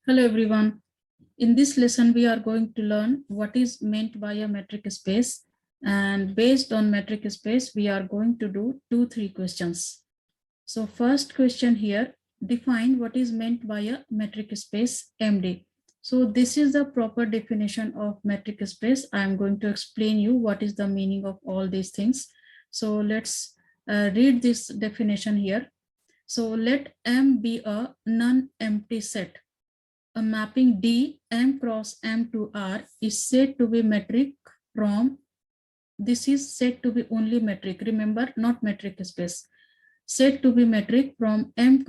Hello everyone. In this lesson, we are going to learn what is meant by a metric space. And based on metric space, we are going to do 2-3 questions. So first question here, define what is meant by a metric space MD. So this is the proper definition of metric space. I am going to explain you what is the meaning of all these things. So let's read this definition here. So let M be a non-empty set. A mapping D M cross M to R is said to be metric from, this is said to be only metric, remember, not metric space, said to be metric from M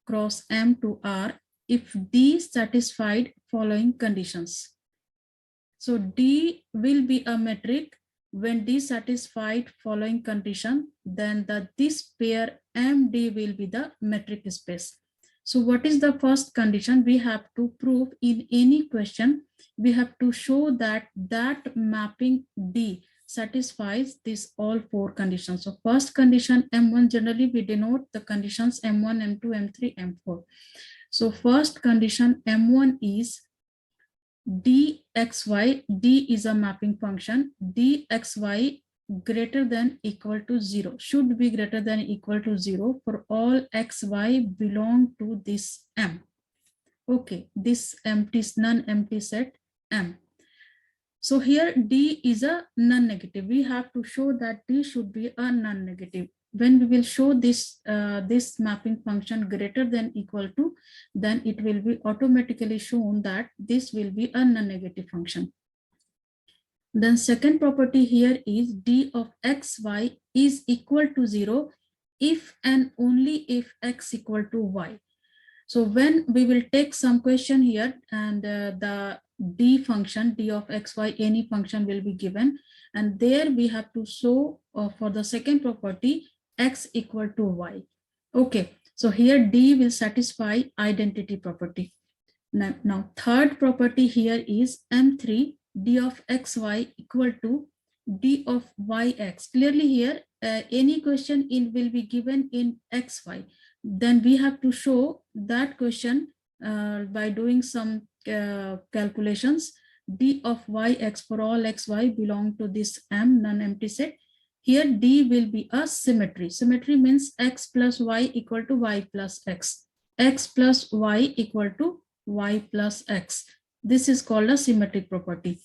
cross M to R if D satisfied following conditions. So D will be a metric when D satisfied following condition, then this pair MD will be the metric space. So what is the first condition? We have to prove in any question, we have to show that mapping D satisfies these all 4 conditions. So first condition M1, generally we denote the conditions M1, M2, M3, M4. So first condition M1 is dxy, D is a mapping function, dxy greater than equal to 0, should be greater than equal to 0 for all xy belong to this M. Okay, this empty, non-empty set M. So here D is a non-negative. We have to show that D should be a non-negative. When we will show this this mapping function greater than equal to, then it will be automatically shown that this will be a non-negative function. Then second property here is D of xy is equal to 0 if and only if x equal to y. So when we will take some question here and the D function, D of xy, any function will be given, and there we have to show for the second property x equal to y. Okay, so here D will satisfy identity property. Now third property here is M3, D of xy equal to D of yx. Clearly here any question will be given in xy. Then we have to show that question by doing some calculations. D of yx for all xy belong to this M non-empty set. Here D will be a symmetry. Symmetry means x plus y equal to y plus x. X plus y equal to y plus x. This is called a symmetric property.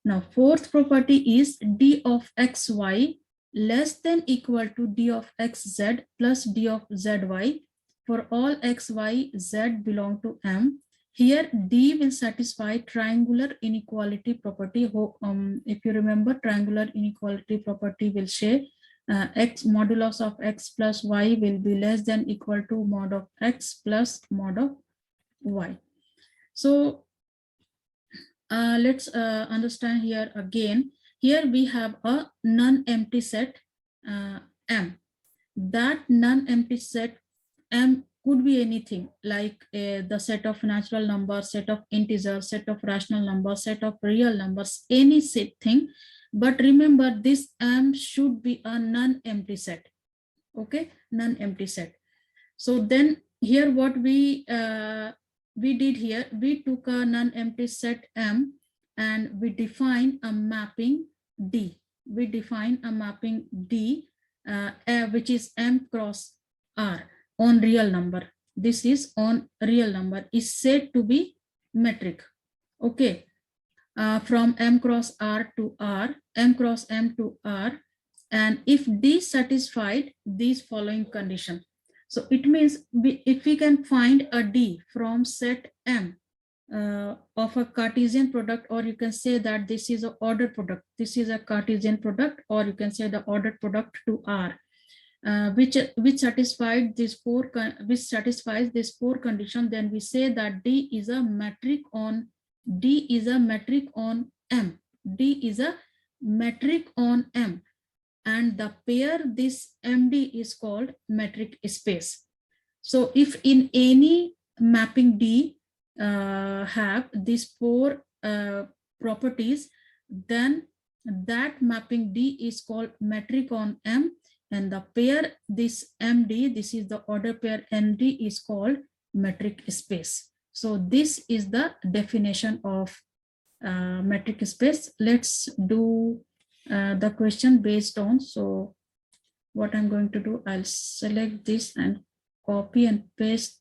Now fourth property is D of xy less than equal to D of xz plus D of zy for all x, y, z belong to M. Here D will satisfy triangular inequality property. If you remember, triangular inequality property will say x modulus of x plus y will be less than equal to mod of x plus mod of y. So let's understand here again. Here we have a non-empty set M. That non-empty set M could be anything like the set of natural numbers, set of integers, set of rational numbers, set of real numbers, any set thing. But remember, this M should be a non-empty set. Okay, non-empty set. So then here what we did here, we took a non-empty set M and we define a mapping D. We define a mapping D which is M cross R on real number. This is on real number, is said to be metric. Okay, from M cross R to R, M cross M to R, and if D satisfied these following condition. So it means if we can find a D from set M of a Cartesian product, or you can say that this is an ordered product. This is a Cartesian product, or you can say the ordered product to R, which satisfies these four conditions. Then we say that D is a metric on M. D is a metric on M. And the pair this MD is called metric space. So if in any mapping D have these 4 properties, then that mapping D is called metric on M, and the pair this MD, this is the order pair MD, is called metric space. So this is the definition of metric space. Let's do the question based on. So what I'm going to do, I'll select this and copy and paste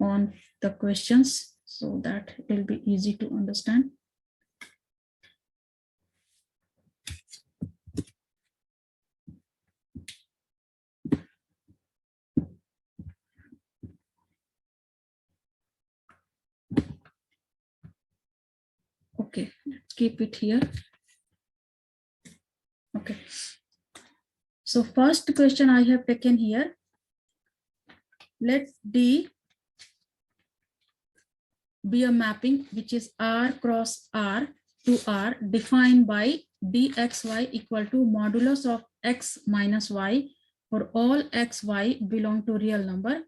on the questions so that it will be easy to understand. Okay, let's keep it here. Okay. So first question I have taken here. Let D be a mapping which is R cross R to R defined by dxy equal to modulus of x minus y for all xy belong to real number.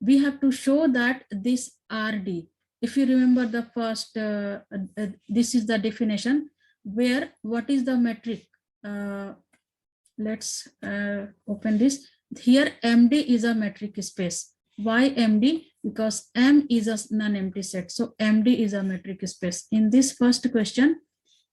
We have to show that this RD, if you remember the first, this is the definition where what is the metric? Let's open this. Here MD is a metric space. Why MD? Because M is a non-empty set. So MD is a metric space. In this first question,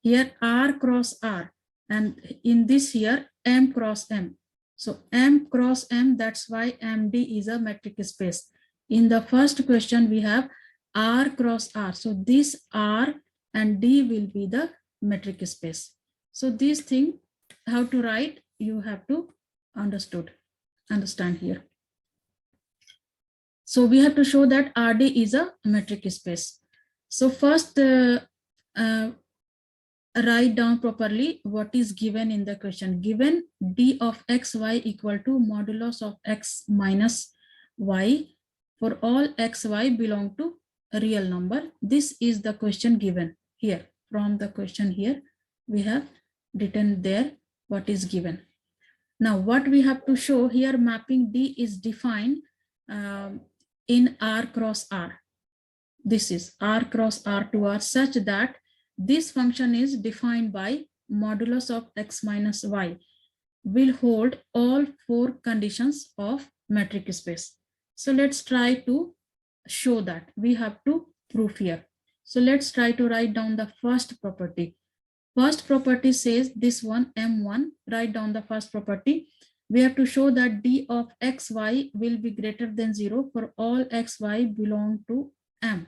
here R cross R, and in this here M cross M. So M cross M, that's why MD is a metric space. In the first question, we have R cross R. So this R and D will be the metric space. So this thing, how to write, you have to understand here. So we have to show that RD is a metric space. So first, write down properly what is given in the question. Given D of xy equal to modulus of x minus y for all xy belong to a real number. This is the question given here. From the question here, we have written there what is given. Now, what we have to show here, mapping D is defined in R cross R. This is R cross R to R such that this function is defined by modulus of x minus y will hold all four conditions of metric space. So let's try to show that. We have to prove here. So let's try to write down the first property. First property says this one, M1, write down the first property. We have to show that D of xy will be greater than 0 for all xy belong to M,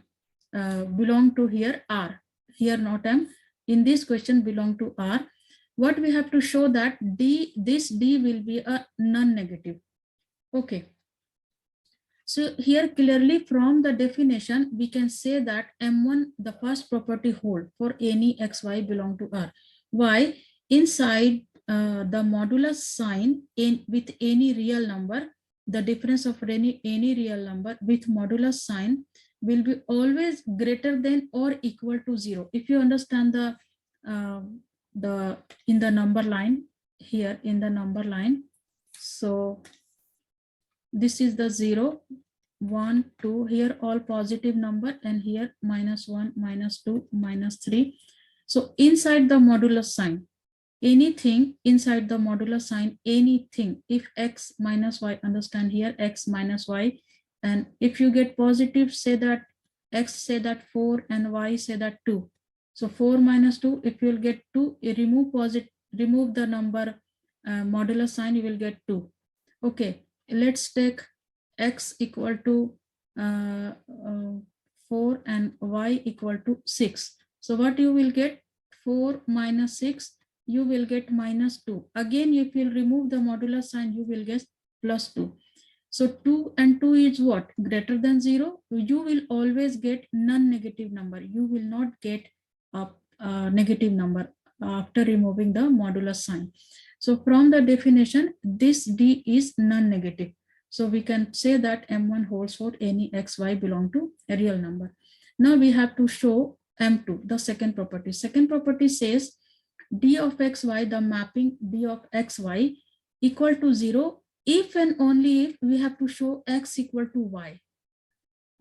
belong to here R, here not M. In this question belong to R. What we have to show that this D will be a non-negative. Okay. So here clearly from the definition, we can say that M1, the first property hold for any xy belong to R. Why? Inside the modulus sign with any real number, the difference of any real number with modulus sign will be always greater than or equal to 0. If you understand the in the number line here in the number line, so this is the 0, 1, 2, here all positive number, and here -1, -2, -3. So inside the modulus sign, anything inside the modulus sign, anything, if x minus y, understand here x minus y, and if you get positive, say that x say that 4 and y say that 2. So 4 minus 2, if you will get 2, you remove the number modulus sign, you will get 2. Okay, let's take x equal to 4 and y equal to 6. So what you will get? 4 minus 6, you will get -2. Again, if you remove the modulus sign, you will get +2. So 2 and 2 is what? Greater than 0. You will always get non-negative number. You will not get a negative number after removing the modulus sign. So from the definition, this D is non-negative. So we can say that M1 holds for any xy belong to a real number. Now we have to show M2, the second property. Second property says D of xy, the mapping D of xy equal to 0 if and only if we have to show x equal to y.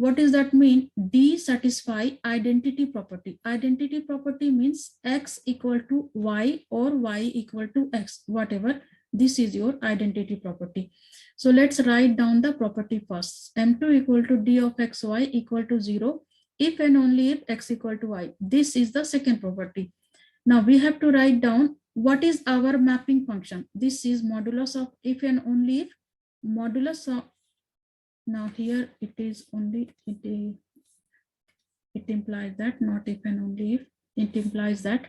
What does that mean? D satisfy identity property. Identity property means x equal to y or y equal to x, whatever. This is your identity property. So let's write down the property first. M2 equal to D of xy equal to 0 if and only if x equal to y. This is the second property. Now we have to write down what is our mapping function. This is modulus of if and only if modulus of, now here it is only, it implies that, not if and only if, it implies that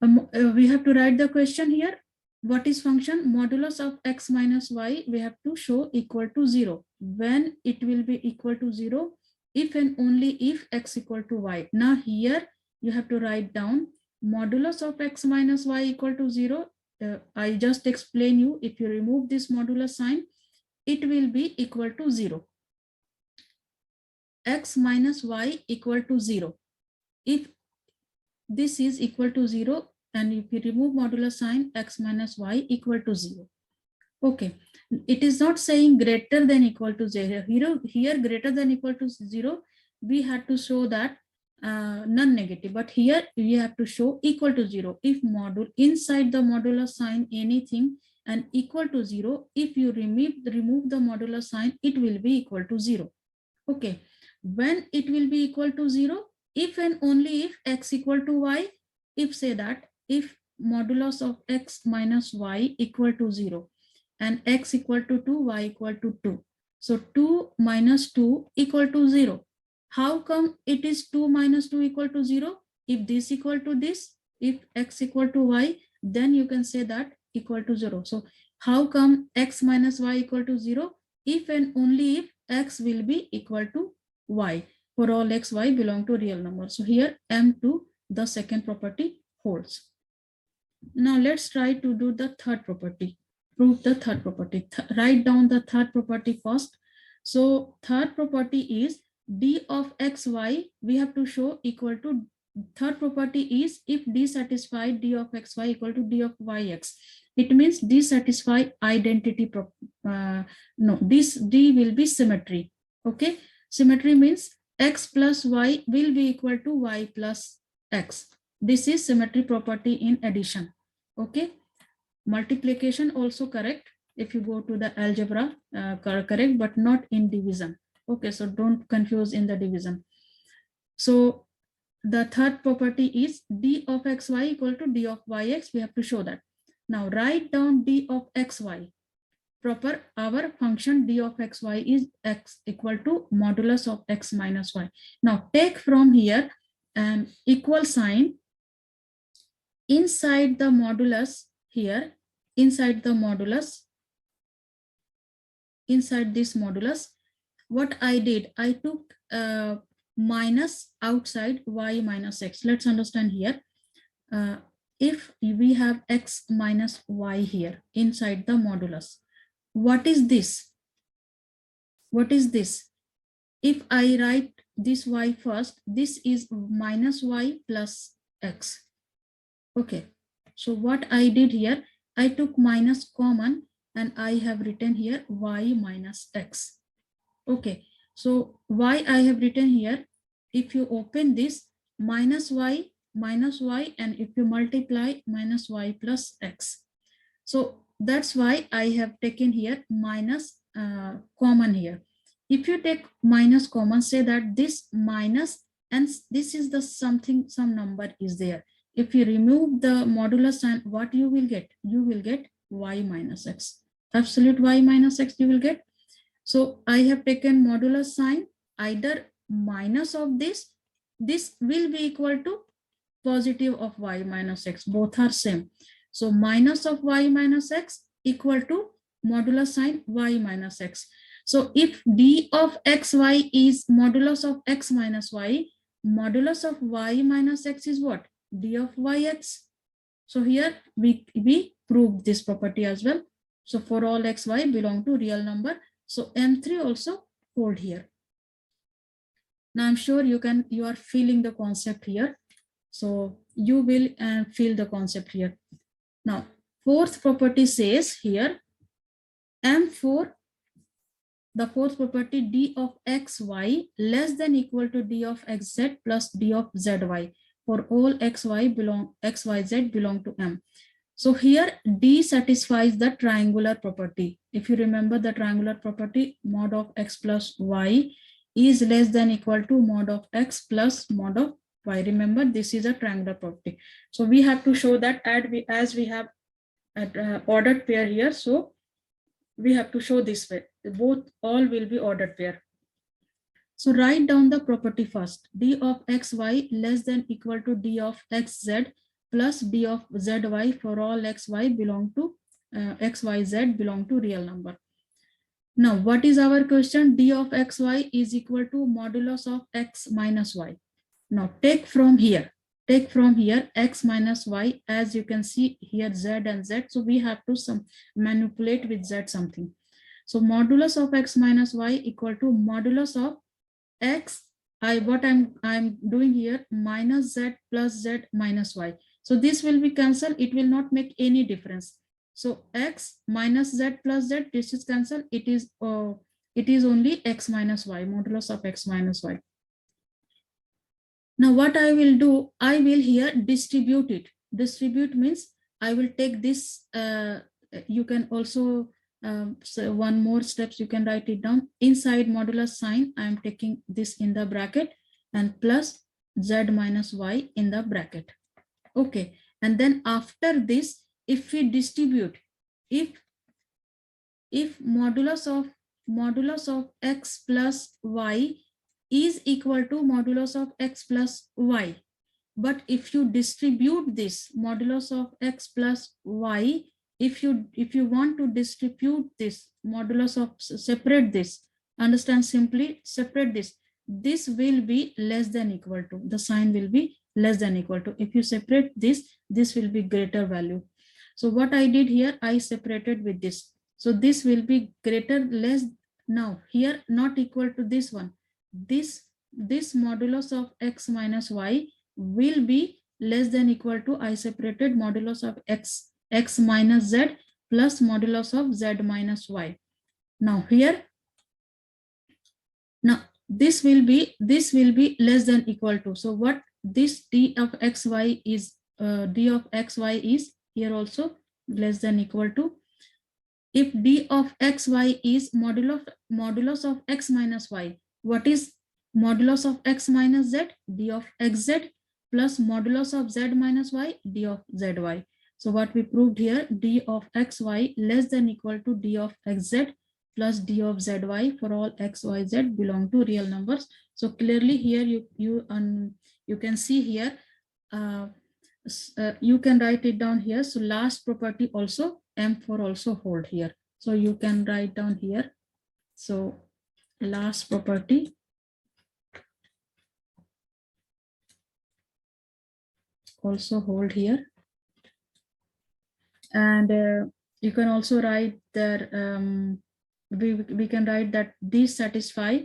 we have to write the question here. What is function? Modulus of x minus y, we have to show equal to 0. When it will be equal to 0? If and only if x equal to y. Now here you have to write down modulus of x minus y equal to 0. I just explain you, if you remove this modulus sign, it will be equal to 0. X minus y equal to 0. If this is equal to 0, and if you remove modulus sign, x minus y equal to 0. Okay, it is not saying greater than equal to 0. Here greater than equal to 0, we had to show that non-negative, but here we have to show equal to 0. If inside the modulus sign anything and equal to 0, if you remove the modulus sign, it will be equal to 0. Okay, when it will be equal to 0? If and only if x equal to y. If say that if modulus of x minus y equal to 0 and x equal to 2, y equal to 2. So 2 minus 2 equal to 0. How come it is 2 minus 2 equal to 0? If this equal to this, if x equal to y, then you can say that equal to 0. So how come x minus y equal to 0? If and only if x will be equal to y for all x, y belong to real number. So here M2, the second property, holds. Now let's try to do the third property. Prove the third property. Write down the third property first. So third property is d of xy, we have to show equal to, third property is if d satisfy d of xy equal to d of yx. It means d satisfy identity, no, this d will be symmetry. Okay, symmetry means x plus y will be equal to y plus x. This is symmetry property in addition. Okay, multiplication also correct if you go to the algebra, correct, but not in division. Okay, so don't confuse in the division. So the third property is d of xy equal to d of yx. We have to show that. Now write down d of xy. Proper, our function d of xy is x equal to modulus of x minus y. Now take from here an equal sign inside the modulus here, inside the modulus, inside this modulus, what I did, I took minus outside y minus x. Let's understand here. If we have x minus y here inside the modulus, what is this? What is this? If I write this y first, this is minus y plus x. Okay, so what I did here, I took minus common and I have written here y minus x. Okay, so y I have written here, if you open this, minus y, and if you multiply, minus y plus x. So that's why I have taken here minus common here. If you take minus common, say that this minus and this is the something, some number is there. If you remove the modulus sign, what you will get? You will get y minus x. Absolute y minus x you will get. So I have taken modulus sign, either minus of this will be equal to positive of y minus x. Both are same. So minus of y minus x equal to modulus sign y minus x. So if d of xy is modulus of x minus y, modulus of y minus x is what? D of yx. So here we proved this property as well. So for all x, y belong to real number. So M3 also hold here. Now I'm sure you are feeling the concept here. So you will feel the concept here. Now fourth property says here M4, the fourth property, d of xy less than equal to d of xz plus d of zy for all xyz belong to M. So here D satisfies the triangular property. If you remember the triangular property, mod of x plus y is less than equal to mod of x plus mod of y. Remember, this is a triangular property. So we have to show that as we have ordered pair here, so we have to show this way. Both all will be ordered pair. So write down the property first. D of xy less than equal to d of xz plus d of zy for all xy belong to xyz belong to real number. Now, what is our question? D of xy is equal to modulus of x minus y. Now, take from here x minus y, as you can see here z and z. So we have to manipulate with z something. So modulus of x minus y equal to modulus of x, what I'm doing here, minus z plus z minus y. So this will be cancelled. It will not make any difference. So x minus z plus z, this is cancelled. It is only x minus y, modulus of x minus y. Now what I will do, I will here distribute it. Distribute means I will take this, you can also, so one more steps, you can write it down. Inside modulus sign, I am taking this in the bracket and plus z minus y in the bracket. Okay, and then after this, if we distribute, if modulus of x plus y is equal to modulus of x plus y, but if you distribute this modulus of x plus y, if you want to distribute this modulus of, separate this, understand, simply separate this will be less than equal to, the sign will be less than equal to. If you separate this will be greater value. So what I did here, I separated with this. So this will be greater, less. Now here not equal to this one. This modulus of x minus y will be less than equal to, I separated modulus of x minus z plus modulus of z minus y. Now here, now this will be less than equal to. So what this d of xy is, d of xy is here also less than equal to. If d of xy is modulus of x minus y, what is modulus of x minus z? D of xz plus modulus of z minus y, d of zy. So what we proved here, d of xy less than equal to d of xz plus d of zy for all x, y, z belong to real numbers. So clearly here you can see here, you can write it down here. So last property also, M4 also hold here. So you can write down here. So last property also hold here. And you can also write that, we can write that these satisfy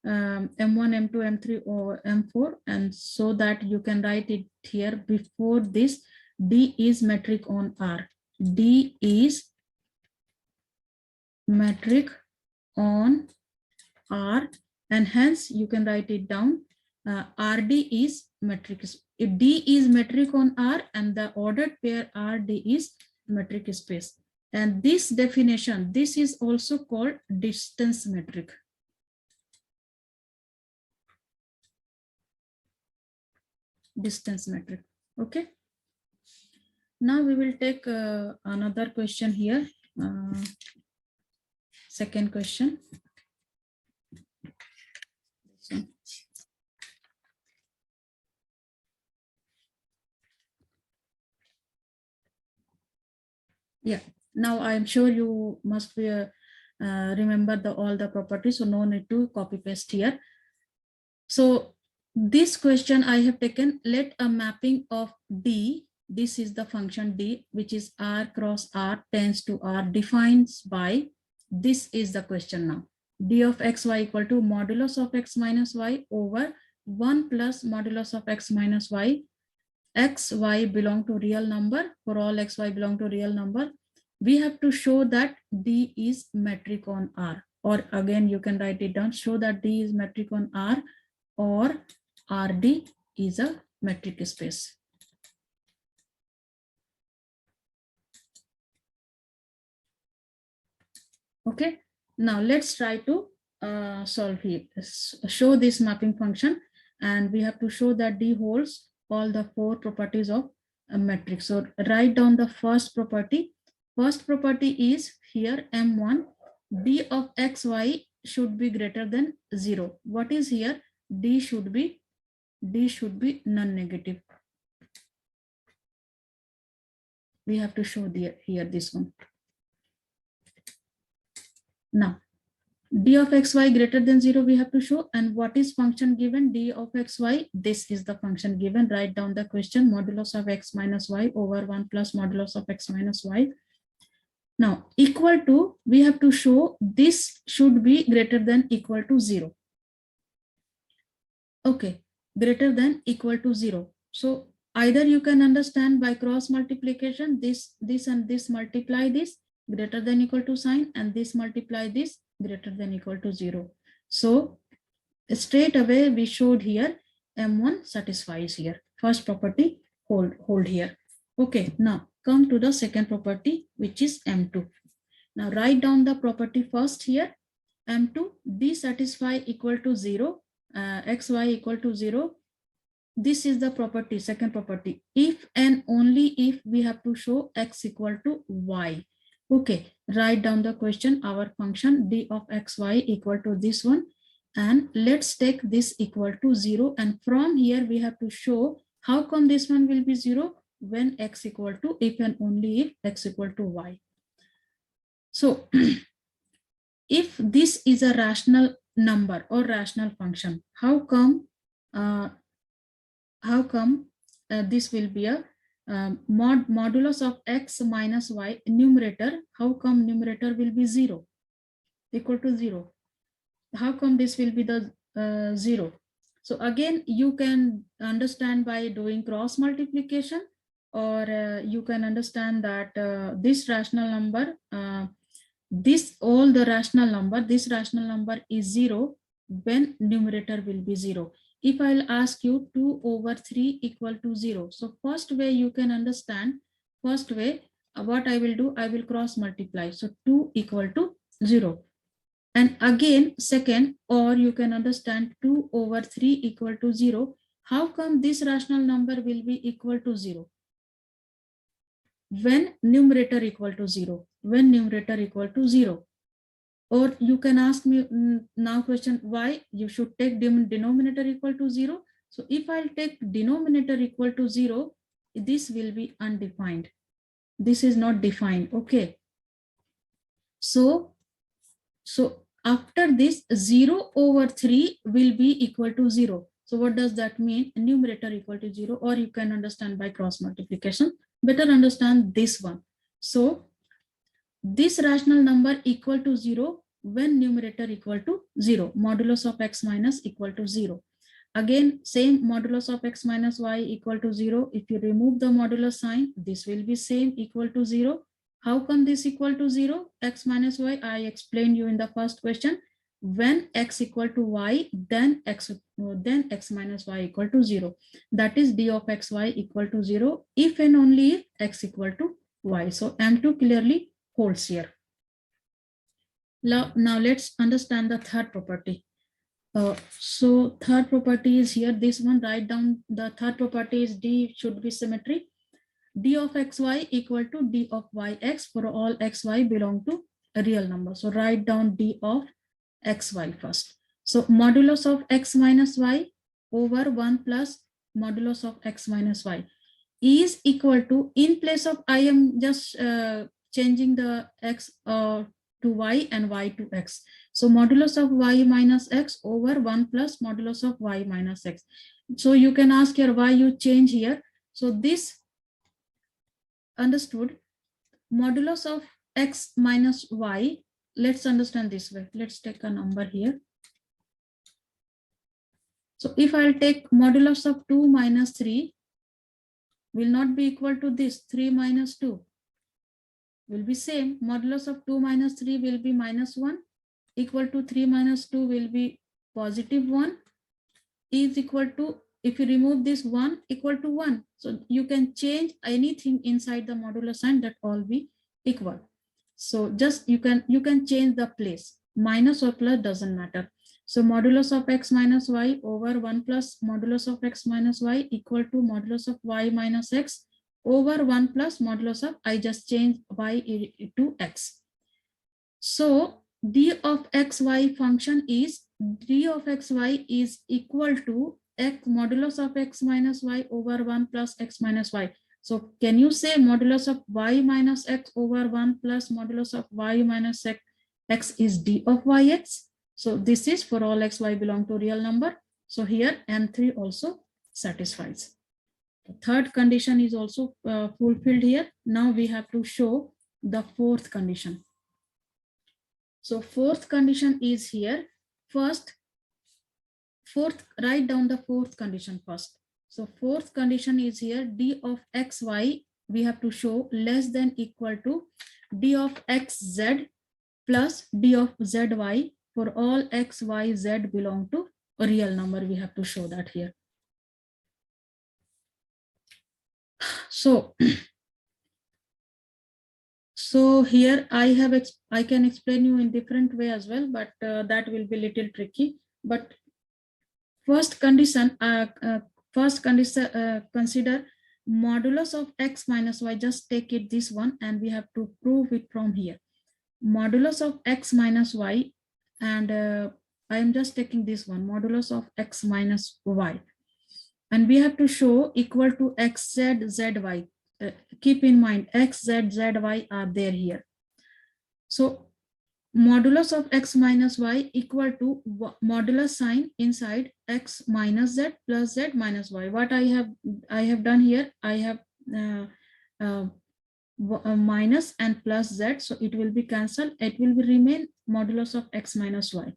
M1, M2, M3 or M4, and so that you can write it here before this, D is metric on R. D is metric on R, and hence you can write it down, RD is metric. If D is metric on R and the ordered pair RD is metric space. And this definition, this is also called distance metric. Distance metric. Okay. Now we will take another question here. Second question. Yeah, now I'm sure you must be remember all the properties, so no need to copy paste here. So this question I have taken, let a mapping of D, this is the function D, which is R cross R tends to R, defines by, this is the question now. D of xy equal to modulus of x minus y over 1 plus modulus of x minus y. X, y belong to real number. For all x, y belong to real number, we have to show that D is metric on R. Or again, you can write it down, show that D is metric on R, or RD is a metric space. Okay, now let's try to solve here, show this mapping function, and we have to show that D holds all the four properties of a matrix. So write down the first property. First property is here M1, D of xy should be greater than 0. What is here? D should be non-negative. We have to show here this one. Now, D of xy greater than 0 we have to show. And what is function given? D of xy. This is the function given. Write down the question: modulus of x minus y over 1 plus modulus of x minus y. Now, equal to, we have to show this should be greater than equal to 0. Okay, greater than equal to 0. So either you can understand by cross multiplication, this and this multiply this, greater than equal to sign, and this multiply this, greater than equal to 0. So straight away we showed here M1 satisfies here. First property hold here. Okay, now come to the second property, which is M2. Now write down the property first here. M2, D satisfy equal to 0, xy equal to 0. This is the property, second property. If and only if we have to show x equal to y. Okay, write down the question, our function D of xy equal to this one. And let's take this equal to 0. And from here, we have to show how come this one will be 0 when x equal to, if and only if x equal to y. So if this is a rational number or rational function, how come this will be a modulus of x minus y numerator? How come numerator will be 0, equal to 0? How come this will be the 0? So again, you can understand by doing cross multiplication, or you can understand that this rational number, this rational number is 0 when numerator will be 0. If I'll ask you 2 over 3 equal to 0. So first way you can understand, first way, what I will do, I will cross multiply. So 2 equal to 0. And again, second, or you can understand 2 over 3 equal to 0. How come this rational number will be equal to 0? When numerator equal to 0. When numerator equal to 0. Or you can ask me now question, why you should take denominator equal to 0. So if I'll take denominator equal to 0, this will be undefined. This is not defined. Okay. So after this, 0 over 3 will be equal to 0. So what does that mean? Numerator equal to 0, or you can understand by cross multiplication. Better understand this one. So this rational number equal to 0 when numerator equal to 0. Modulus of x minus equal to 0. Again, same modulus of x minus y equal to 0. If you remove the modulus sign, this will be same equal to 0. How come this equal to 0? X minus y, I explained you in the first question. When x equal to y, then x minus y equal to 0. That is D of xy equal to 0 if and only if x equal to y. So M2 clearly holds here. Now let's understand the third property. So third property is here, this one. Write down the third property is D should be symmetry. D of xy equal to D of yx for all xy belong to a real number. So write down D of xy first. So modulus of x minus y over 1 plus modulus of x minus y is equal to, in place of, I am just changing the x to y and y to x. So modulus of y minus x over 1 plus modulus of y minus x. So you can ask here why you change here. So this understood, modulus of x minus y, let's understand this way. Let's take a number here. So if I'll take modulus of 2 minus 3 will not be equal to this 3 minus 2. Will be same. Modulus of 2 minus 3 will be minus 1, equal to 3 minus 2 will be positive 1, is equal to, if you remove this 1, equal to 1. So you can change anything inside the modulus sign, that all be equal. So just you can change the place. minus or plus doesn't matter. So modulus of x minus y over 1 plus modulus of x minus y equal to modulus of y minus x over 1 plus modulus of, I just changed y to x. So d of xy function is, d of xy is equal to x modulus of x minus y over 1 plus x minus y. So can you say modulus of y minus x over 1 plus modulus of y minus x is d of yx? So this is for all x, y belong to real number. So here M3 also satisfies. The third condition is also fulfilled here. Now we have to show the fourth condition. So fourth condition is here. Write down the fourth condition first. So fourth condition is here, d of xy, we have to show less than equal to d of xz plus d of zy for all x, y, z belong to a real number. We have to show that here. So here I can explain you in different way as well, but that will be little tricky. But first condition, consider modulus of x minus y. Just take it this one, and we have to prove it from here. Modulus of x minus y, and I am just taking this one, modulus of x minus y, and we have to show equal to xz zy. Keep in mind x, z, zy are there here. So modulus of x minus y equal to modulus sign inside x minus z plus z minus y. What I have done here, I have minus and plus z, so it will be cancelled. It will be remain modulus of x minus y.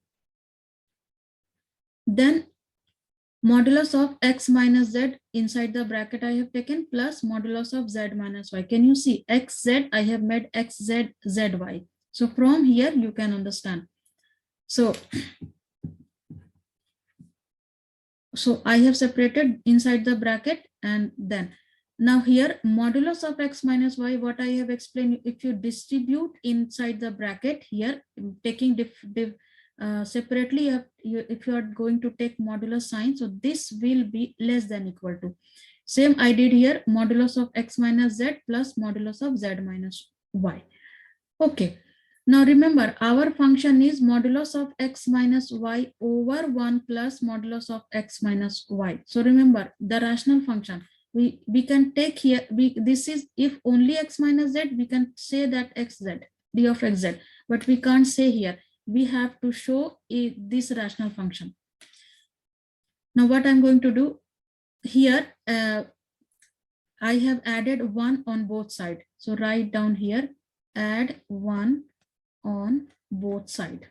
Then modulus of x minus z inside the bracket I have taken plus modulus of z minus y. Can you see xz? I have made xz zy. So from here you can understand. So I have separated inside the bracket, and then now here modulus of x minus y, what I have explained, if you distribute inside the bracket here, taking separately, if you are going to take modulus sign, so this will be less than equal to. Same I did here, modulus of x minus z plus modulus of z minus y. Okay. Now remember, our function is modulus of x minus y over 1 plus modulus of x minus y. So remember the rational function. We can take here, this is if only x minus z, we can say that xz, d of xz, but we can't say here. We have to show this rational function. Now what I'm going to do here, I have added 1 on both sides. So write down here, add 1 on both sides.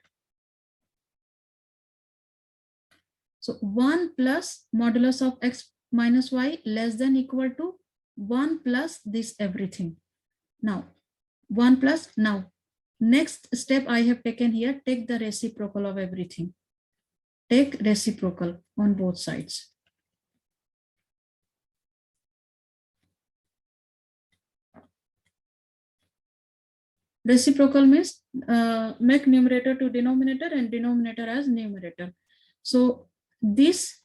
So 1 plus modulus of x minus y less than equal to 1 plus this everything. Now 1 plus, now next step I have taken here, take the reciprocal of everything. Take reciprocal on both sides. Reciprocal means make numerator to denominator and denominator as numerator. So this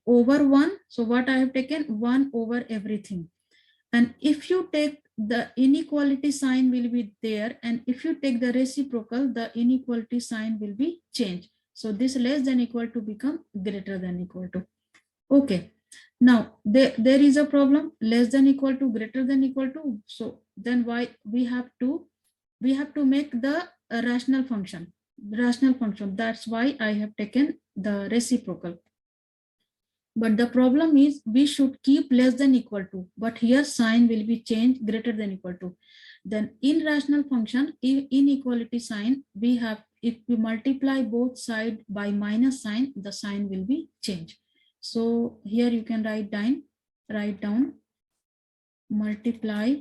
over 1, so what I have taken 1 over everything. And if you take the inequality sign will be there, and if you take the reciprocal, the inequality sign will be changed. So this less than equal to become greater than equal to. Okay. Now there is a problem, less than equal to, greater than equal to. So then why we have to make the rational function. That's why I have taken the reciprocal. But the problem is we should keep less than equal to, but here sign will be changed greater than equal to. Then in rational function, inequality sign, we have, if we multiply both sides by minus sign, the sign will be changed. So here you can write down multiply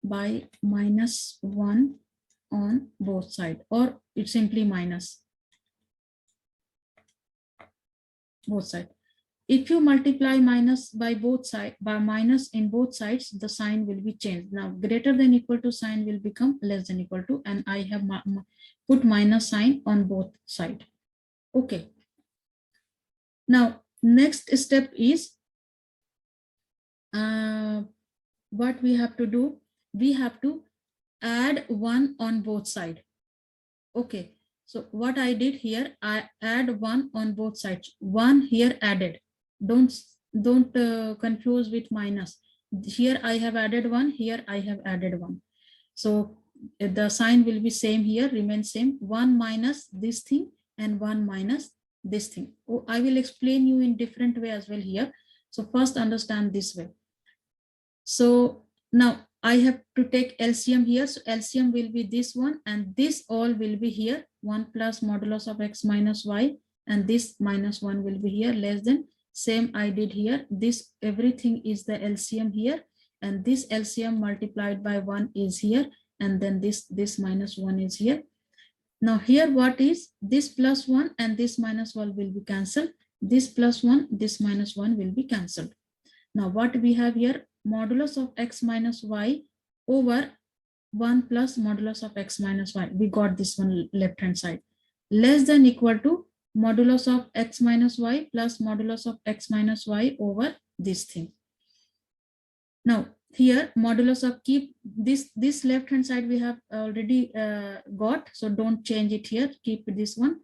by -1 on both sides, or it's simply minus both sides. If you multiply minus by both sides, by minus in both sides, the sign will be changed. Now greater than equal to sign will become less than equal to, and I have put minus sign on both sides. Okay. Now next step is what we have to do. We have to add 1 on both sides. Okay. So what I did here, I add 1 on both sides. 1 here added. Don't confuse with minus. Here I have added 1. Here I have added 1. So the sign will be same here, remain same. 1 minus this thing and 1 minus this thing. Oh, I will explain you in different way as well here. So first understand this way. So now I have to take LCM here. So LCM will be this one, and this all will be here. 1 plus modulus of x minus y, and this minus 1 will be here, less than. Same I did here. This everything is the LCM here, and this LCM multiplied by 1 is here, and then this minus 1 is here. Now here what is this plus 1 and this minus 1 will be cancelled. This plus 1, this minus 1 will be cancelled. Now what we have here, modulus of x minus y over 1 plus modulus of x minus y. We got this one left hand side. Less than equal to modulus of x minus y plus modulus of x minus y over this thing. Now here modulus of, keep this left hand side we have already got, so don't change it here, keep this one.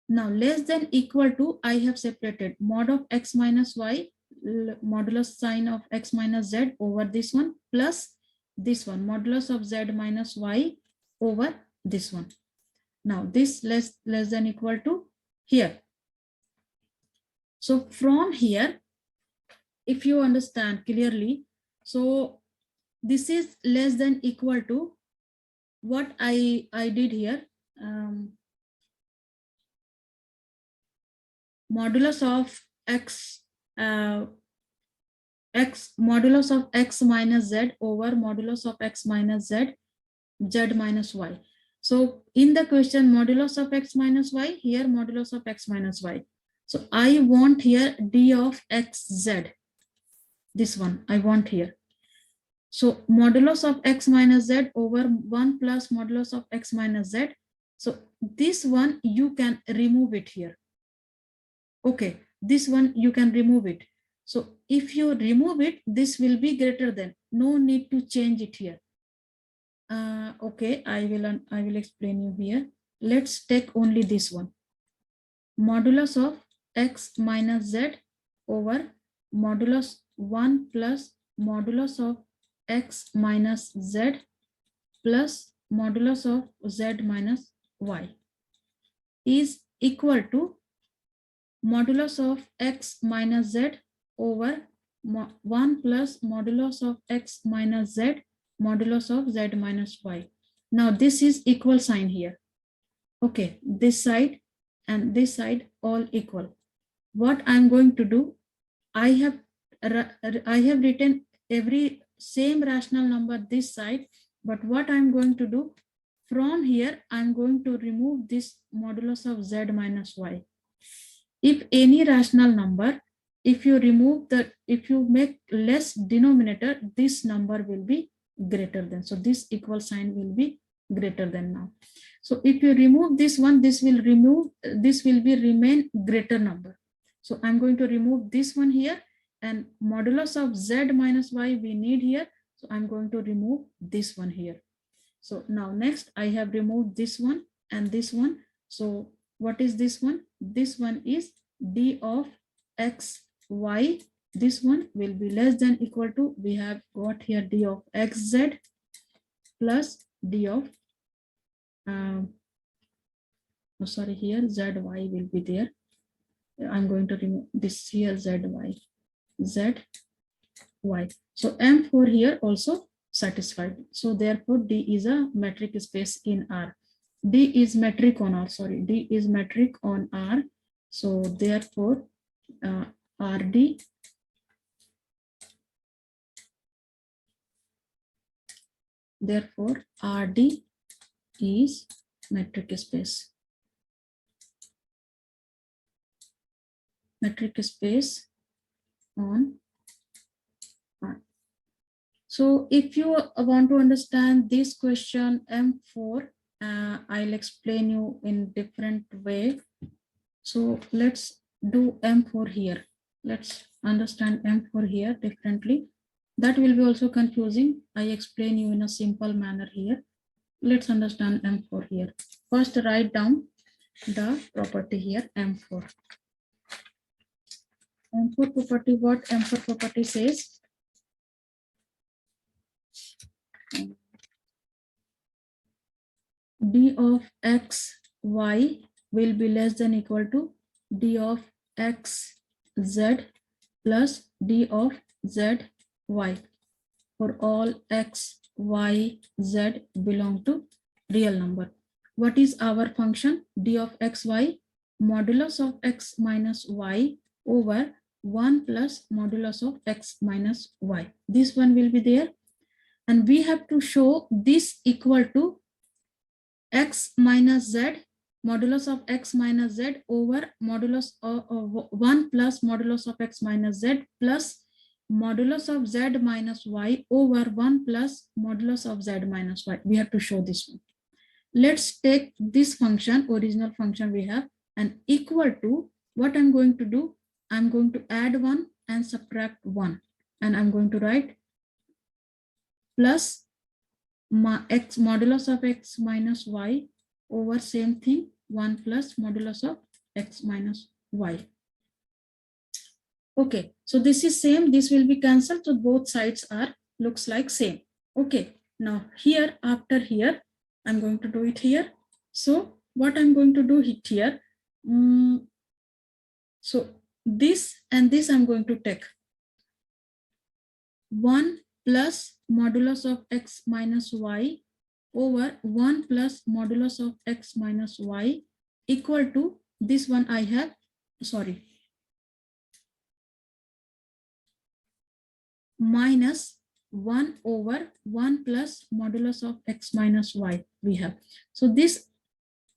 Now less than equal to, I have separated mod of x minus y, modulus sign of x minus z over this one, plus this one, modulus of z minus y over this one. Now this less than equal to here. So from here, if you understand clearly, so this is less than equal to what I did here, modulus of x modulus of x minus z over modulus of x minus z minus y. So in the question, modulus of x minus y, here modulus of x minus y. So I want here d of xz. This one I want here. So modulus of x minus z over 1 plus modulus of x minus z. So this one you can remove it here. Okay, this one you can remove it. So if you remove it, this will be greater than. No need to change it here. Okay, I will explain you here. Let's take only this one. Modulus of x minus z over modulus 1 plus modulus of x minus z plus modulus of z minus y is equal to modulus of x minus z over 1 plus modulus of x minus z modulus of z minus y. Now this is equal sign here. Okay, this side and this side all equal. What I'm going to do, I have written every same rational number this side, but what I'm going to do, from here I'm going to remove this modulus of z minus y. If any rational number, if you make less denominator, this number will be greater than. So this equal sign will be greater than now. So if you remove this one, this will be remain greater number. So I'm going to remove this one here, and modulus of z minus y we need here. So I'm going to remove this one here. So now next I have removed this one and this one. So what is this one? This one is d of x y. This one will be less than equal to, we have got here d of xz plus d of sorry, here zy will be there. I'm going to remove this here zy. So M4 here also satisfied. So therefore D is a metric space in R. D is metric on R, sorry, D is metric on R. So therefore RD is metric space. metric space on. So if you want to understand this question M4, I'll explain you in different way. So let's do M4 here. Let's understand M4 here differently. That will be also confusing. I explain you in a simple manner here. Let's understand M4 here. First, write down the property here, M4. M4 property, what M4 property says? D of x, y will be less than equal to D of x, z plus D of z, y for all x, y, z belong to real number. What is our function? D of x, y, modulus of x minus y over 1 plus modulus of x minus y. This one will be there. And we have to show this equal to x minus z, modulus of x minus z over modulus of 1 plus modulus of x minus z plus modulus of z minus y over 1 plus modulus of z minus y. We have to show this one. Let's take this function, original function we have, and equal to, what I'm going to do, I'm going to add 1 and subtract 1. And I'm going to write plus x modulus of x minus y over same thing 1 plus modulus of x minus y. Okay, so this is same, this will be cancelled, so both sides are looks like same. Okay, now here, after here, I'm going to do it here. So what I'm going to do it here, so this and this I'm going to take 1 plus modulus of x minus y over 1 plus modulus of x minus y equal to this one I have, sorry, minus 1 over 1 plus modulus of x minus y we have. So this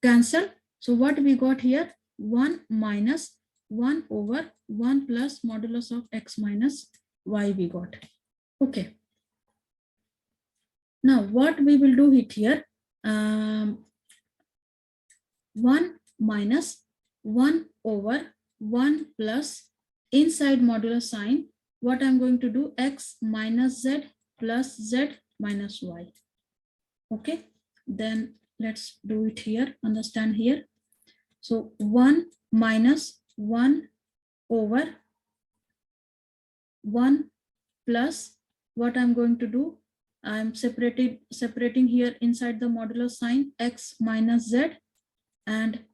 cancel. So what we got here, 1 minus 1 over 1 plus modulus of x minus y we got. Okay. Now what we will do it here, 1 minus 1 over 1 plus inside modulus sign, what I'm going to do, x minus z plus z minus y. Okay, then let's do it here, understand here. So 1 minus 1 over 1 plus, what I'm going to do, I'm separating here inside the modulus sign, x minus z and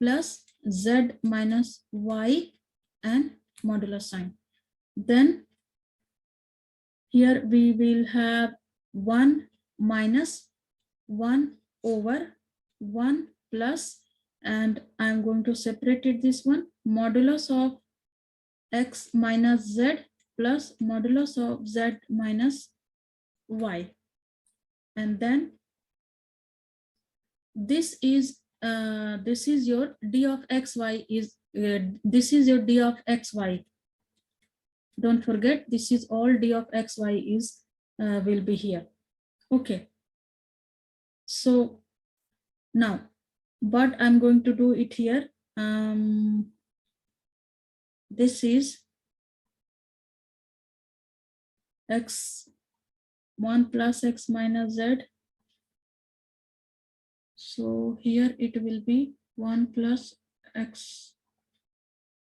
plus z minus y and modulus sign. Then here we will have 1 minus 1 over 1 plus, and I'm going to separate it this one, modulus of x minus z plus modulus of z minus y. And then this is your d of xy is this is your d of xy. Don't forget, this is all d of xy is will be here. Okay. So now, but I'm going to do it here. This is x1 plus x minus z. So here it will be 1 plus x,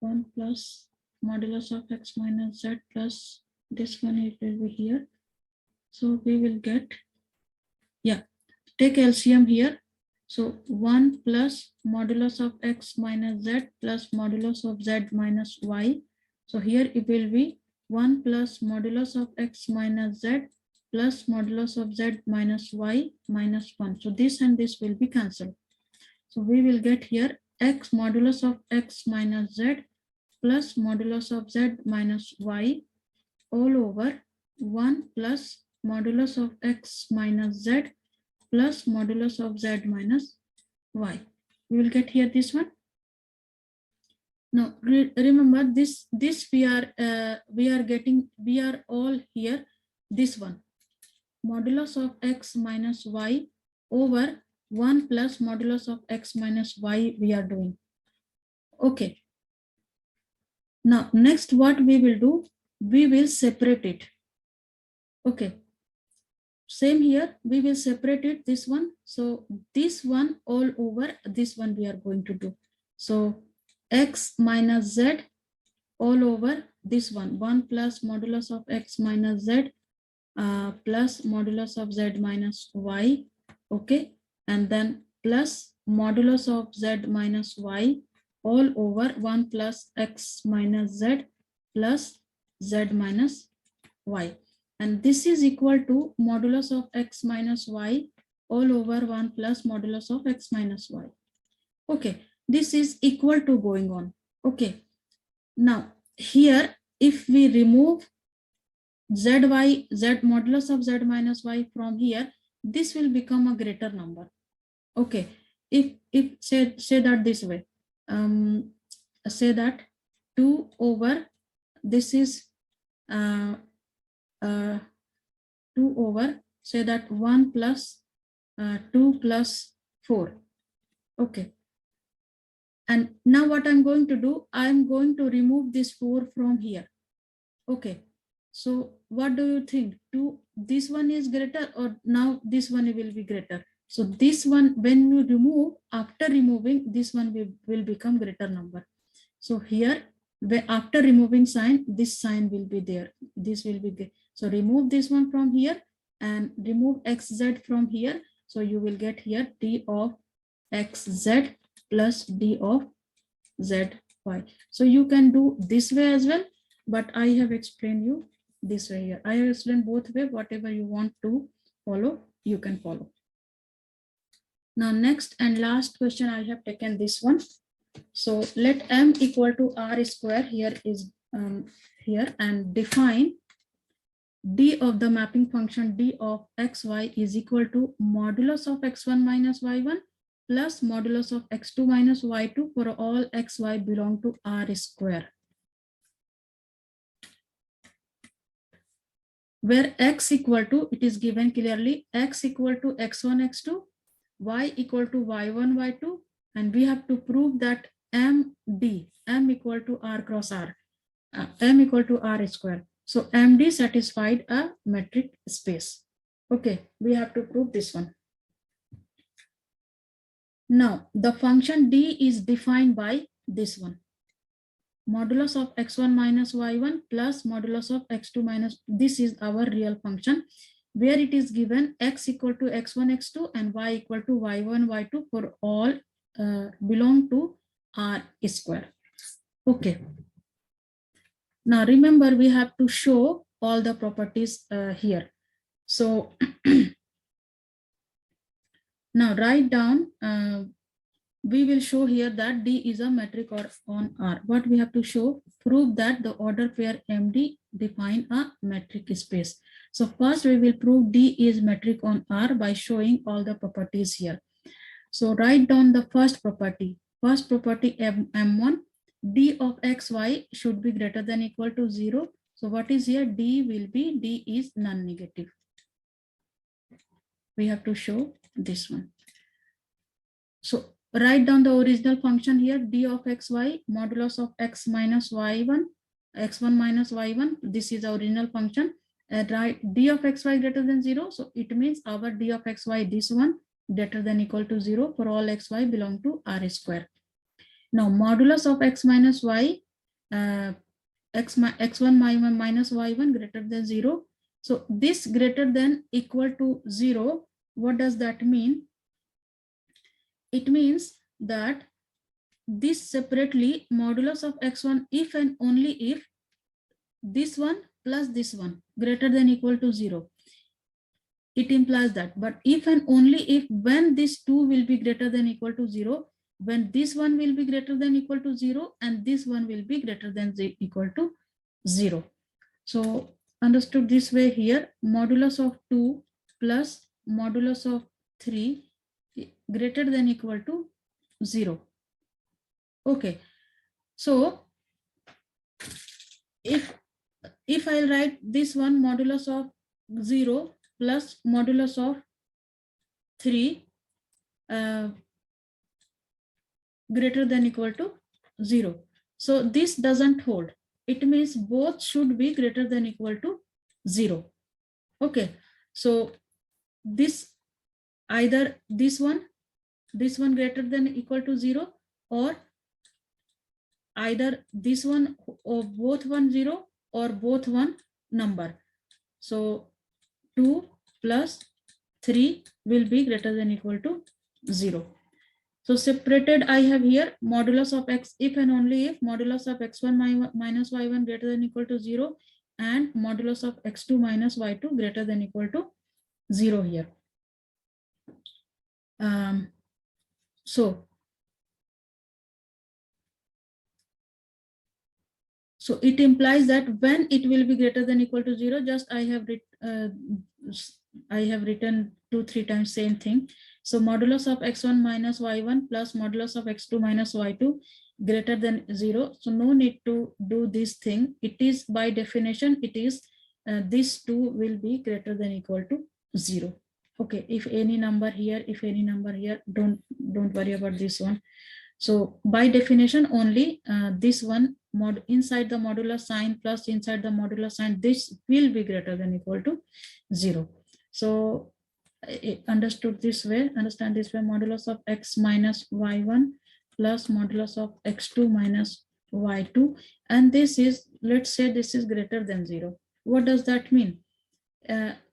1 plus modulus of x minus z plus this one, it will be here. So we will get, yeah, take LCM here. So 1 plus modulus of x minus z plus modulus of z minus y. So here it will be 1 plus modulus of x minus z plus modulus of z minus y minus 1. So this and this will be cancelled. So we will get here x modulus of x minus z plus modulus of z minus y all over 1 plus modulus of x minus z plus modulus of z minus y. We will get here this one. Now remember this we are getting, we are all here, this one, modulus of x minus y over 1 plus modulus of x minus y we are doing. Okay. Now next what we will do, we will separate it. Okay. Same here, we will separate it, this one. So this one all over this one we are going to do. So x minus z all over this one, 1 plus modulus of x minus z plus modulus of z minus y. Okay. And then plus modulus of z minus y all over 1 plus x minus z plus z minus y. And this is equal to modulus of x minus y all over 1 plus modulus of x minus y. Okay, this is equal to going on. Okay, now here if we remove z modulus of z minus y from here, this will become a greater number. Okay, if say that this way, say that 2 over, this is 2 over, say that 1 plus 2 plus 4. Okay. And now what I'm going to do, I'm going to remove this 4 from here. Okay. So what do you think? This one is greater, or now this one will be greater? So this one, when you remove, after removing, this one will become greater number. So here, after removing sign, this sign will be there. This will be there. So remove this one from here and remove xz from here. So you will get here d of xz plus d of zy. So you can do this way as well, but I have explained you this way here. I have explained both way. Whatever you want to follow, you can follow. Now next and last question, I have taken this one. So let m equal to r square here is here, and define d of the mapping function d of xy is equal to modulus of x1 minus y1 plus modulus of x2 minus y2 for all xy belong to r square, where x equal to, it is given clearly, x equal to x1 x2, y equal to y1 y2, and we have to prove that m equal to r cross r, m equal to r square. So MD satisfied a metric space. Okay, we have to prove this one. Now the function d is defined by this one, modulus of x1 minus y1 plus modulus of x2 minus, this is our real function, where it is given x equal to x1 x2 and y equal to y1 y2 for all belong to r square. Okay. Now remember, we have to show all the properties here. So now write down, we will show here that D is a metric or on R. What we have to show, prove that the order pair MD define a metric space. So first we will prove D is metric on R by showing all the properties here. So write down the first property. First property M1, D of xy should be greater than equal to 0. So what is here? D will be, D is non-negative. We have to show this one. So write down the original function here, D of xy, modulus of x minus y1, x1 minus y1. This is the original function. Write D of xy greater than 0. So it means our D of xy, this one, greater than equal to 0 for all xy belong to R square. Now modulus of x minus y, x1 minus y1 greater than 0. So this greater than equal to 0, what does that mean? It means that this separately, modulus of x1 if and only if this one plus this one greater than equal to 0. It implies that, but if and only if, when this 2 will be greater than equal to 0, when this one will be greater than equal to 0 and this one will be greater than equal to 0. So understood this way here, modulus of 2 plus modulus of 3 greater than equal to 0. Okay, So if I write this one, modulus of 0 plus modulus of 3 greater than equal to 0. So this doesn't hold. It means both should be greater than equal to 0. Okay, so this either this one greater than equal to 0, or either this one, or both 1 0, or both one number. So 2 plus 3 will be greater than equal to 0. So separated I have here modulus of x if and only if modulus of x1 minus y1 greater than equal to 0, and modulus of x2 minus y2 greater than equal to 0 here. So it implies that when it will be greater than equal to 0, just I have written 2-3 times same thing. So modulus of x1 minus y1 plus modulus of x2 minus y2 greater than 0. So no need to do this thing. It is by definition, it is these two will be greater than equal to 0. Okay, if any number here, don't worry about this one. So by definition only this one inside the modular sign plus inside the modular sign, this will be greater than equal to 0. So understand this way, modulus of x minus y1 plus modulus of x2 minus y2, and this is, let's say this is greater than 0. What does that mean?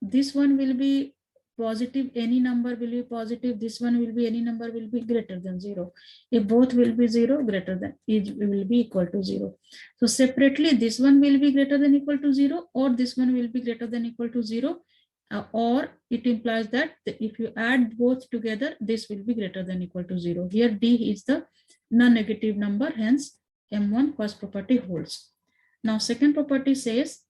This one will be positive, any number will be positive, this one will be, any number will be greater than 0. If both will be 0, greater than, it will be equal to 0. So separately this one will be greater than equal to 0, or this one will be greater than equal to 0, or it implies that if you add both together, this will be greater than equal to 0. Here D is the non-negative number, hence M1 first property holds. Now second property says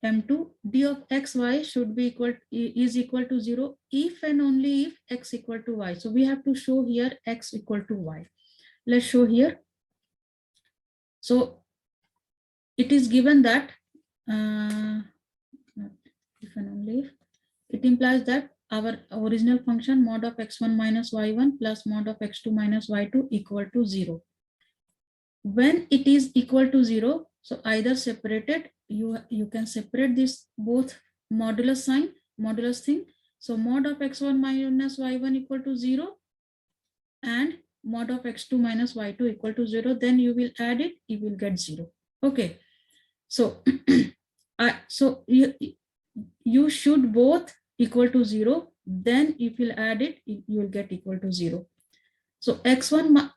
M2 D of xy should be is equal to 0 if and only if x equal to y. So we have to show here x equal to y. Let's show here. So it is given that if and only if, it implies that our original function mod of x1 minus y1 plus mod of x2 minus y2 equal to 0. When it is equal to 0, so either separated, you can separate this both modulus sign, modulus thing. So mod of x1 minus y1 equal to 0 and mod of x2 minus y2 equal to 0, then you will add it, you will get 0. Okay, so so you should both equal to 0, then if you add it, you will get equal to 0. So x1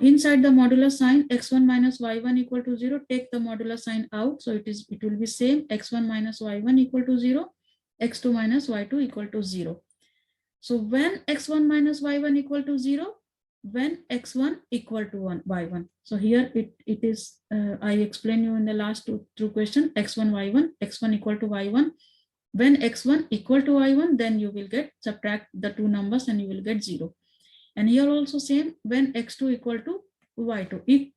inside the modular sign, x1 minus y1 equal to 0, take the modular sign out. So it will be same, x1 minus y1 equal to 0, x2 minus y2 equal to 0. So when x1 minus y1 equal to 0, when x1 equal to y1. So here it is, I explained you in the last two question, x1, y1, x1 equal to y1. When x1 equal to y1, then you will get, subtract the two numbers and you will get 0. And here also same, when x2 equal to y2. If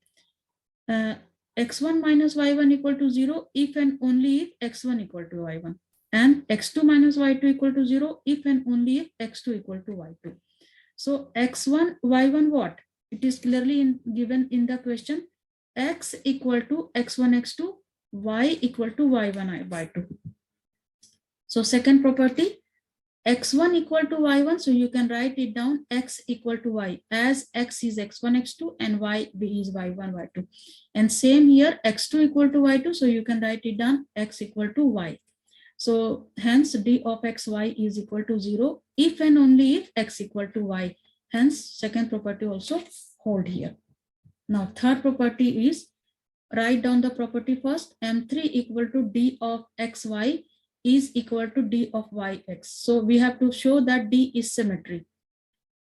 x1 minus y1 equal to 0, if and only if x1 equal to y1. And x2 minus y2 equal to 0, if and only if x2 equal to y2. So x1, y1 what? It is clearly given in the question, x equal to x1, x2, y equal to y1, y2. So second property, x1 equal to y1, so you can write it down x equal to y, as x is x1, x2 and y is y1, y2. And same here, x2 equal to y2, so you can write it down x equal to y. So hence D of xy is equal to 0 if and only if x equal to y. Hence second property also hold here. Now third property is, write down the property first, M3 equal to D of xy is equal to D of yx. So we have to show that D is symmetry.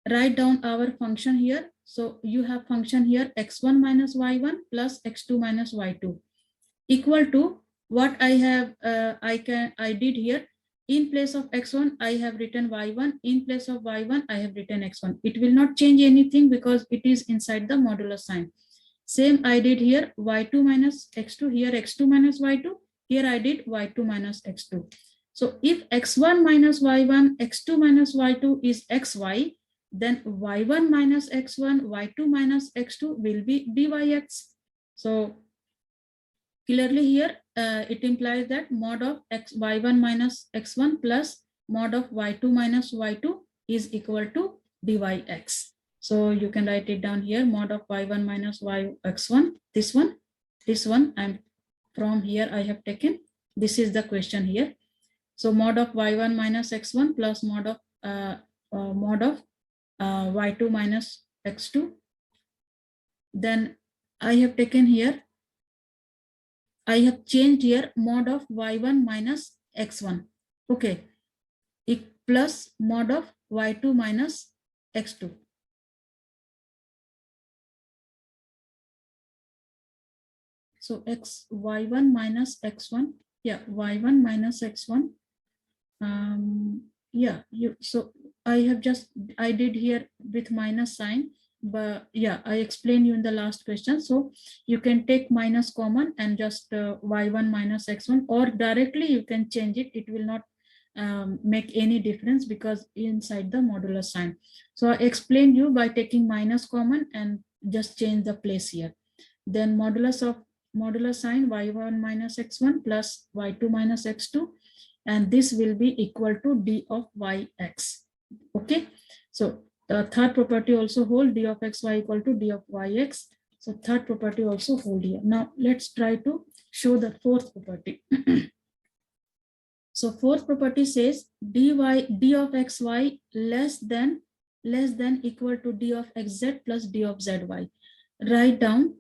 Write down our function here. So you have function here, x1 minus y1 plus x2 minus y2 equal to what I have, I did here. In place of x1, I have written y1. In place of y1, I have written x1. It will not change anything because it is inside the modular sign. Same I did here, y2 minus x2, here x2 minus y2, here I did y2 minus x2. So if x1 minus y1, x2 minus y2 is xy, then y1 minus x1, y2 minus x2 will be dyx. So clearly here, it implies that mod of y1 minus x1 plus mod of y2 minus y2 is equal to dyx. So you can write it down here, mod of y1 minus yx1, this one, and from here I have taken, this is the question here. So mod of y1 minus x1 plus mod of y2 minus x2. Then I have taken here, I have changed here mod of y1 minus x1. Okay, plus mod of y2 minus x2. So y1 minus x1, yeah, y1 minus x1. Yeah, so I did here with minus sign, but yeah, I explained you in the last question. So you can take minus common and just y1 minus x1, or directly you can change it. It will not make any difference because inside the modular sign. So I explained you by taking minus common and just change the place here. Then modulus of modular sign y1 minus x1 plus y2 minus x2, and this will be equal to d of yx. Okay, so the third property also hold, d of xy equal to d of yx. So third property also hold here. Now let's try to show the fourth property. So fourth property says d of xy less than equal to d of xz plus d of zy. Write down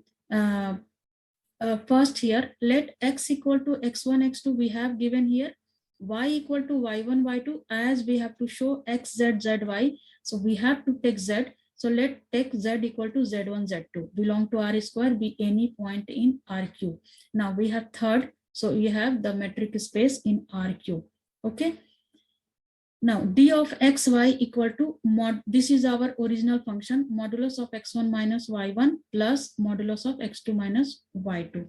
first here, let x equal to x1 x2 we have given here, y equal to y1 y2, as we have to show x z z y, so we have to take z. So let take z equal to z1 z2 belong to R square, be any point in RQ. Now we have third, so we have the metric space in RQ. Okay, now d of xy equal to mod, this is our original function, modulus of x1 minus y1 plus modulus of x2 minus y2.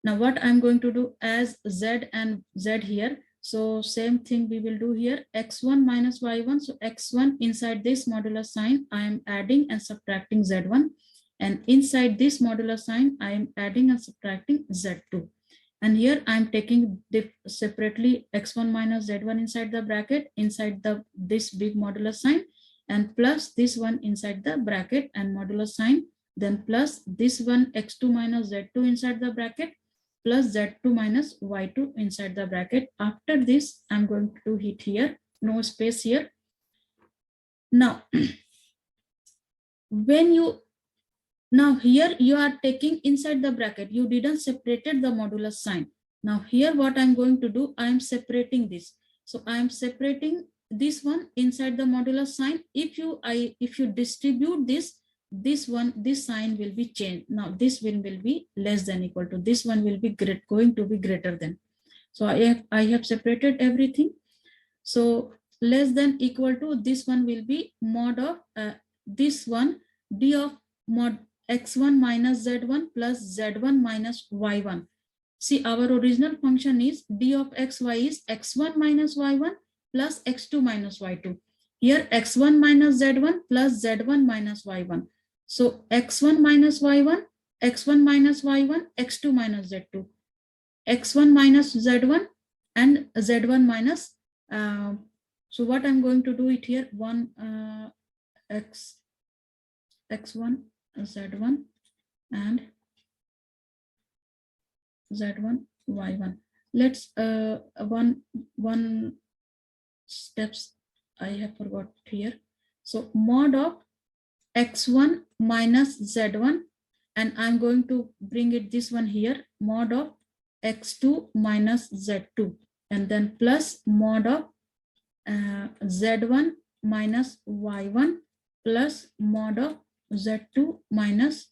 Now what I'm going to do, as z and z here, so same thing we will do here, x1 minus y1. So x1 inside this modular sign, I am adding and subtracting z1. And inside this modular sign, I am adding and subtracting z2. And here I'm taking separately x1 minus z1 inside the bracket, inside this big modular sign, and plus this one inside the bracket and modular sign, then plus this one x2 minus z2 inside the bracket, plus z2 minus y2 inside the bracket. After this, I'm going to hit here, no space here. Now, now here you are taking inside the bracket, you didn't separated the modulus sign. Now here what I'm going to do, I'm separating this. So I'm separating this one inside the modulus sign. If you distribute this sign will be changed. Now this one will be less than equal to, this one will be going to be greater than. So I have separated everything. So less than equal to, this one will be mod of this one, d of mod x1 minus z1 plus z1 minus y1. See, our original function is d of xy is x1 minus y1 plus x2 minus y2. Here x1 minus z1 plus z1 minus y1. So x1 minus y1, x1 minus y1, x2 minus z2, x1 minus z1 and z1 minus. So what I'm going to do it here, x1 z1 and z1 y1. Let's one steps I have forgot here. So mod of x1 minus z1, and I'm going to bring it this one here, mod of x2 minus z2, and then plus mod of z1 minus y1 plus mod of z2 minus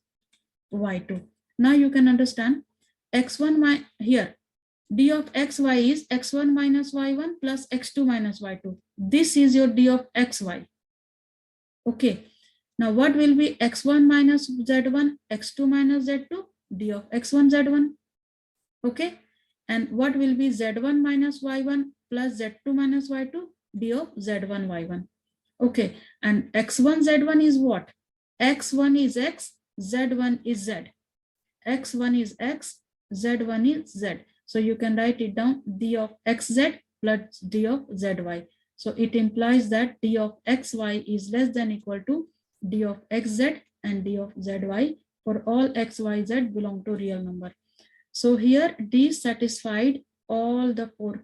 y2. Now you can understand x1 here, d of xy is x1 minus y1 plus x2 minus y2. This is your d of xy. Okay. Now what will be x1 minus z1, x2 minus z2? D of x1 z1. Okay. And what will be z1 minus y1 plus z2 minus y2? D of z1 y1. Okay. And x1 z1 is what? X1 is x, z1 is z. X1 is x, z1 is z. So you can write it down, d of xz plus d of zy. So it implies that d of xy is less than equal to d of xz and d of zy for all x, y, z belong to real number. So here D satisfied all the four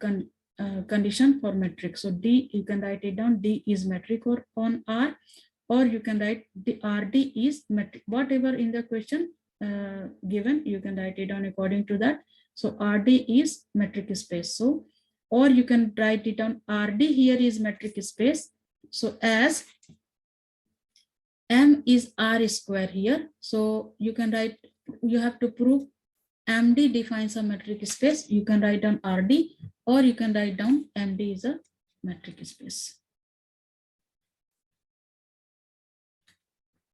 condition for metric. So D, you can write it down, D is metric or on R, or you can write the RD is metric. Whatever in the question given, you can write it down according to that. So RD is metric space. So, or you can write it down, RD here is metric space. So as M is R square here. So you can write, you have to prove MD defines a metric space. You can write down RD, or you can write down MD is a metric space.